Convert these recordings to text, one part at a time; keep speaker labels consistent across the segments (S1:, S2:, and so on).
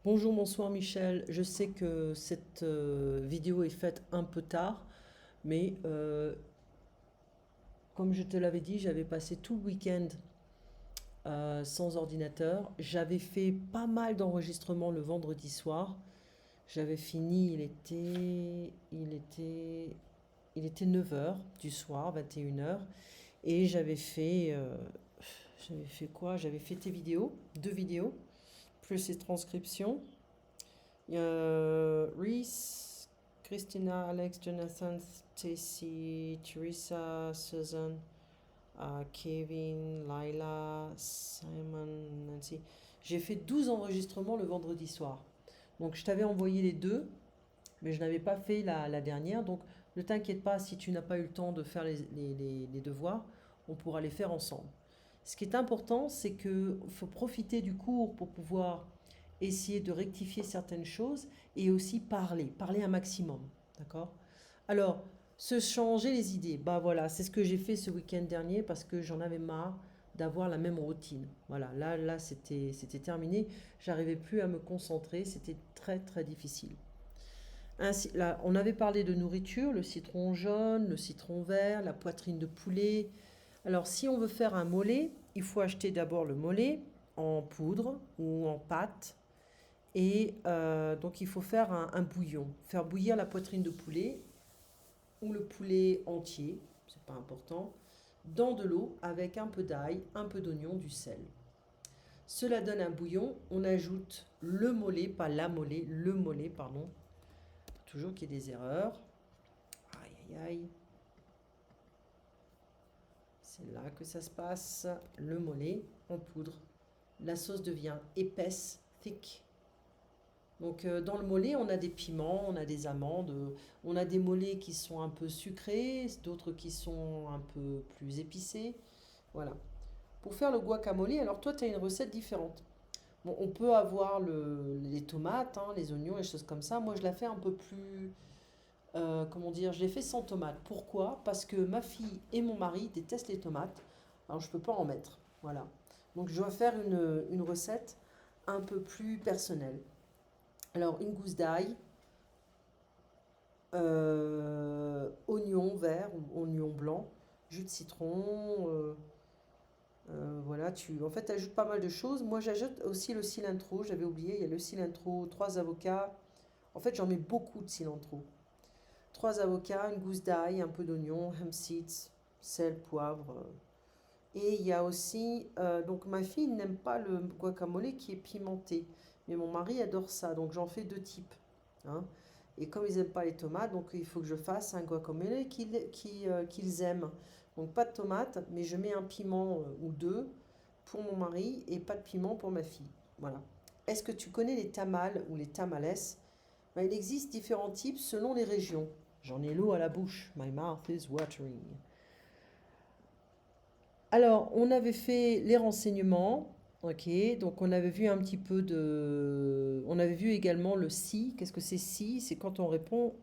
S1: Bonjour, bonsoir Michel. Je sais que cette vidéo est faite un peu tard, mais comme je te l'avais dit, j'avais passé tout le week-end sans ordinateur. J'avais fait pas mal d'enregistrements le vendredi soir. J'avais fini, il était 9 heures du soir, 21 heures. Et j'avais fait quoi? J'avais fait tes vidéos, deux vidéos, plus les transcriptions. Reese, Christina, Alex, Jonathan, Stacy, Teresa, Susan, Kevin, Lila, Simon, Nancy. J'ai fait 12 enregistrements le vendredi soir. Donc je t'avais envoyé les deux, mais je n'avais pas fait la dernière. Donc ne t'inquiète pas si tu n'as pas eu le temps de faire les devoirs, on pourra les faire ensemble. Ce qui est important, c'est qu'il faut profiter du cours pour pouvoir essayer de rectifier certaines choses et aussi parler un maximum. D'accord? Alors, se changer les idées. Bah voilà, c'est ce que j'ai fait ce week-end dernier parce que j'en avais marre d'avoir la même routine. Voilà, là c'était terminé. J'arrivais plus à me concentrer. C'était très, très difficile. Ainsi, là, on avait parlé de nourriture, le citron jaune, le citron vert, la poitrine de poulet. Alors, si on veut faire un mollet, il faut acheter d'abord le mollet en poudre ou en pâte. Et donc, il faut faire un bouillon. Faire bouillir la poitrine de poulet ou le poulet entier, c'est pas important, dans de l'eau avec un peu d'ail, un peu d'oignon, du sel. Cela donne un bouillon. On ajoute le mollet, pas la mollet, le mollet, pardon. Toujours qu'il y ait des erreurs. Aïe, aïe, aïe. C'est là que ça se passe. Le mollet en poudre. La sauce devient épaisse, thick. Donc dans le mollet, on a des piments, on a des amandes, on a des mollets qui sont un peu sucrés, d'autres qui sont un peu plus épicés. Voilà. Pour faire le guacamole, alors toi, tu as une recette différente. Bon, on peut avoir les tomates, hein, les oignons, les choses comme ça. Moi, je la fais un peu plus, comment dire, je l'ai fait sans tomates. Pourquoi? Parce que ma fille et mon mari détestent les tomates. Alors, je ne peux pas en mettre. Voilà. Donc, je dois faire une recette un peu plus personnelle. Alors, une gousse d'ail, oignon vert ou oignon blanc, jus de citron. Voilà, en fait, tu ajoutes pas mal de choses. Moi, j'ajoute aussi le cilantro. J'avais oublié, il y a le cilantro, trois avocats. En fait, j'en mets beaucoup de cilantro. Trois avocats, une gousse d'ail, un peu d'oignon, hemp seeds, sel, poivre. Et il y a aussi, donc ma fille n'aime pas le guacamole qui est pimenté, mais mon mari adore ça, donc j'en fais deux types, hein. Et comme ils n'aiment pas les tomates, donc il faut que je fasse un guacamole qu'ils aiment. Donc pas de tomates, mais je mets un piment ou deux pour mon mari et pas de piment pour ma fille. Voilà. Est-ce que tu connais les tamales ou les tamales? Ben, il existe différents types selon les régions. J'en ai l'eau à la bouche. My mouth is watering. Alors, on avait fait les renseignements, ok, donc on avait vu un petit peu de... On avait vu également le si. Qu'est-ce que c'est si? C'est quand on répond,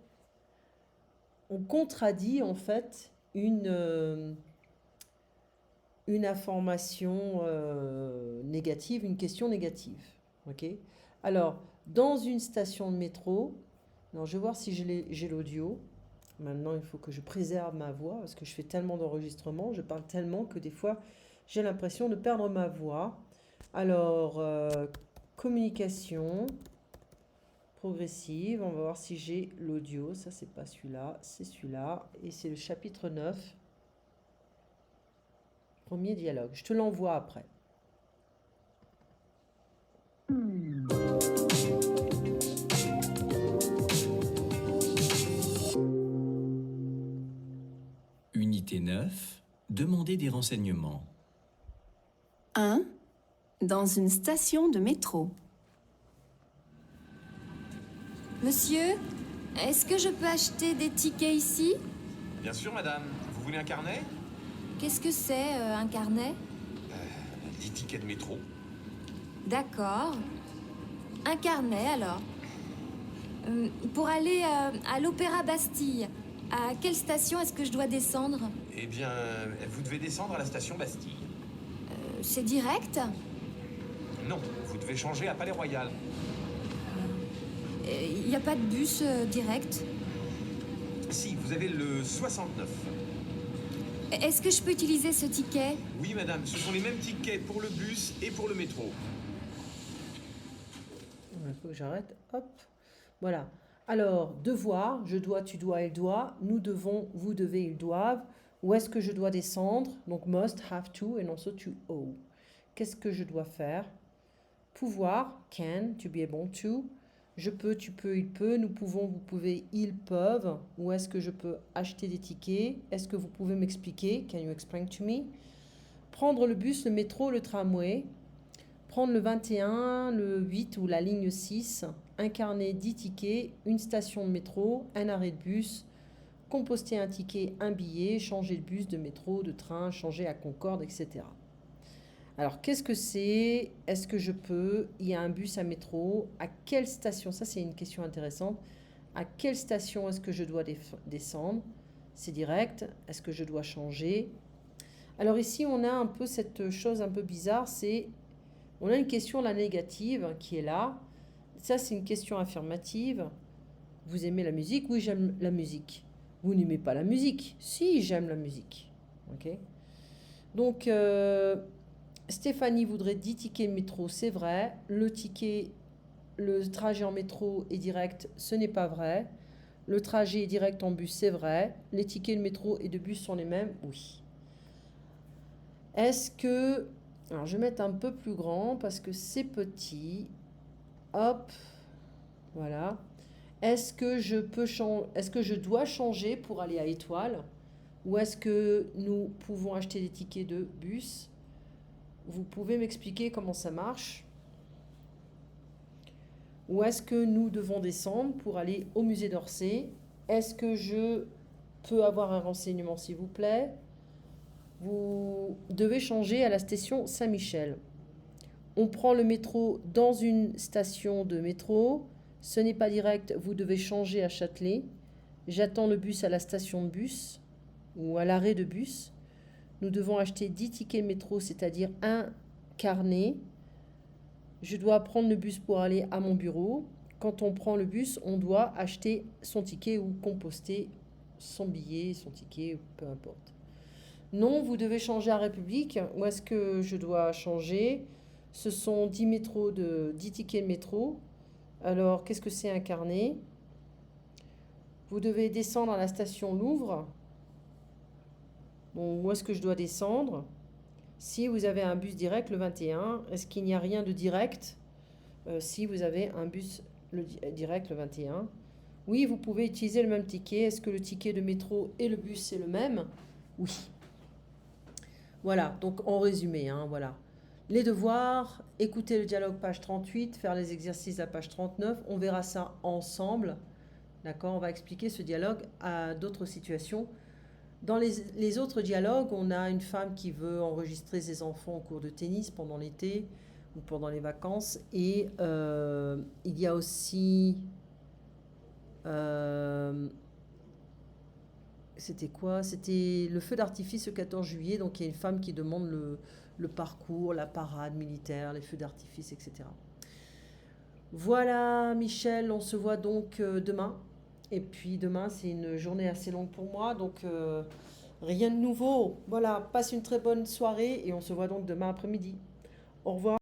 S1: on contradit en fait une information négative, une question négative, ok? Alors, dans une station de métro, alors je vais voir si j'ai l'audio. Maintenant, il faut que je préserve ma voix parce que je fais tellement d'enregistrements, je parle tellement que des fois, j'ai l'impression de perdre ma voix. Alors, communication progressive, on va voir si j'ai l'audio. Ça, c'est pas celui-là, c'est celui-là. Et c'est le chapitre 9, premier dialogue. Je te l'envoie après.
S2: Unité 9, demandez des renseignements.
S3: 1. Dans une station de métro. Monsieur, est-ce que je peux acheter des tickets ici?
S4: Bien sûr, madame. Vous voulez un carnet?
S3: Qu'est-ce que c'est, un carnet?
S4: Des tickets de métro.
S3: D'accord. Un carnet, alors. Pour aller à l'Opéra Bastille, à quelle station est-ce que je dois descendre?
S4: Eh bien, vous devez descendre à la station Bastille.
S3: C'est direct?
S4: Non, vous devez changer à Palais Royal.
S3: Il n'y a pas de bus direct.
S4: Si, vous avez le 69.
S3: Est-ce que je peux utiliser ce ticket?
S4: Oui, madame, ce sont les mêmes tickets pour le bus et pour le métro.
S1: Il faut que j'arrête. Hop. Voilà. Alors, devoir, je dois, tu dois, elle doit. Nous devons, vous devez, ils doivent. Où est-ce que je dois descendre? Donc, must, have to, et non so to owe. Qu'est-ce que je dois faire? Pouvoir, can, to be able to. Je peux, tu peux, il peut. Nous pouvons, vous pouvez, ils peuvent. Où est-ce que je peux acheter des tickets? Est-ce que vous pouvez m'expliquer? Can you explain to me? Prendre le bus, le métro, le tramway. Prendre le 21, le 8 ou la ligne 6. Incarner 10 tickets, une station de métro, un arrêt de bus. Composter un ticket, un billet. Changer de bus, de métro, de train. Changer à Concorde, etc. Alors, qu'est-ce que c'est? Est-ce que je peux? Il y a un bus à métro. À quelle station? Ça, c'est une question intéressante. À quelle station est-ce que je dois descendre? C'est direct. Est-ce que je dois changer? Alors ici, on a un peu cette chose un peu bizarre. On a une question, la négative, qui est là. Ça, c'est une question affirmative. Vous aimez la musique? Oui, j'aime la musique. Vous n'aimez pas la musique? Si, j'aime la musique. Ok. Donc... Stéphanie voudrait 10 tickets de métro, c'est vrai. Le trajet en métro est direct, ce n'est pas vrai. Le trajet est direct en bus, c'est vrai. Les tickets de métro et de bus sont les mêmes, oui. Est-ce que... Alors, je vais mettre un peu plus grand parce que c'est petit. Hop, voilà. Est-ce que je dois changer pour aller à Étoile? Ou est-ce que nous pouvons acheter des tickets de bus? Vous pouvez m'expliquer comment ça marche? Où est-ce que nous devons descendre pour aller au musée d'Orsay? Est-ce que je peux avoir un renseignement, s'il vous plaît? Vous devez changer à la station Saint-Michel. On prend le métro dans une station de métro. Ce n'est pas direct, vous devez changer à Châtelet. J'attends le bus à la station de bus ou à l'arrêt de bus. Nous devons acheter 10 tickets métro, c'est-à-dire un carnet. Je dois prendre le bus pour aller à mon bureau. Quand on prend le bus, on doit acheter son ticket ou composter son billet, son ticket, peu importe. Non, vous devez changer à République. Où est-ce que je dois changer? Ce sont 10 tickets de métro. Alors, qu'est-ce que c'est un carnet? Vous devez descendre à la station Louvre. Bon, où est-ce que je dois descendre? Si vous avez un bus direct, le 21, est-ce qu'il n'y a rien de direct? Si vous avez un bus direct, le 21. Oui, vous pouvez utiliser le même ticket. Est-ce que le ticket de métro et le bus, c'est le même? Oui. Voilà, donc en résumé, hein, voilà. Les devoirs, écouter le dialogue page 38, faire les exercices à page 39. On verra ça ensemble. D'accord? On va expliquer ce dialogue à d'autres situations. Dans les autres dialogues, on a une femme qui veut enregistrer ses enfants au cours de tennis pendant l'été ou pendant les vacances. Et il y a aussi... c'était quoi? C'était le feu d'artifice le 14 juillet. Donc il y a une femme qui demande le parcours, la parade militaire, les feux d'artifice, etc. Voilà, Michel, on se voit donc demain. Et puis demain, c'est une journée assez longue pour moi, donc rien de nouveau. Voilà, passe une très bonne soirée et on se voit donc demain après-midi. Au revoir.